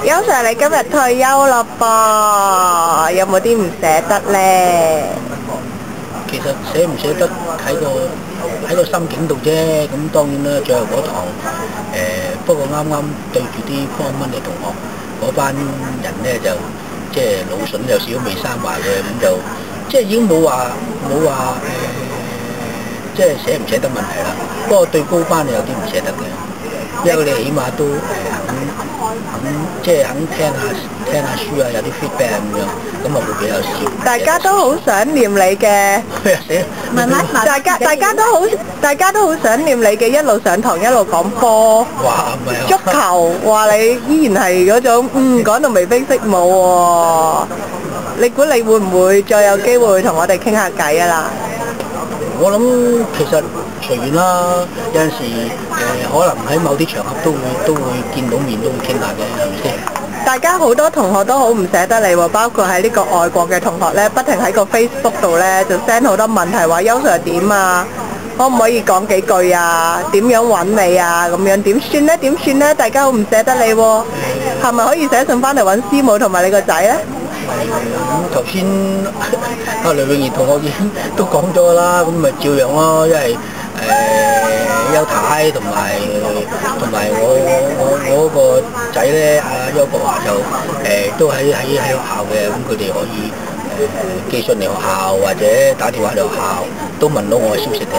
優 Sir，你今日退休啦噃，有冇啲唔捨得呢？其實捨唔捨得喺個心境度啫。咁當然啦，最後嗰堂不過啱啱對住啲Form 1嘅同學嗰班人咧，就即係腦筍有少少未生壞嘅，咁就即係已經冇話即係捨唔捨得問題啦。不過對高班有啲唔捨得嘅，因為你起碼都肯聽下書啊，有啲 feedback 咁樣，咁啊會比較少。大家都好想念你嘅，大家都好想念你嘅，一路上堂一路講波，哇，唔係啊！足球，話你依然係嗰種講到眉飛色舞喎。你估你會唔會再有機會同我哋傾下偈啊啦？我諗其實隨緣啦，有陣時可能喺某啲場合都會見到面，都會傾下嘅，係咪先？大家好多同學都好唔捨得你喎，包括喺呢個外國嘅同學咧，不停喺個 Facebook 度咧就 send 好多問題，話優 Sir 點啊，可唔可以講幾句啊？點樣揾你啊？咁樣點算呢？點算呢？大家好唔捨得你喎，係咪可以寫信翻嚟揾師母同埋你個仔呢？咁頭先阿梁詠儀同學已經都講咗啦，咁咪照樣咯，因為邱太同埋我嗰個仔咧，阿邱國華就都喺學校嘅，咁佢哋可以寄信嚟學校或者打電話嚟學校，都問到我嘅消息嘅。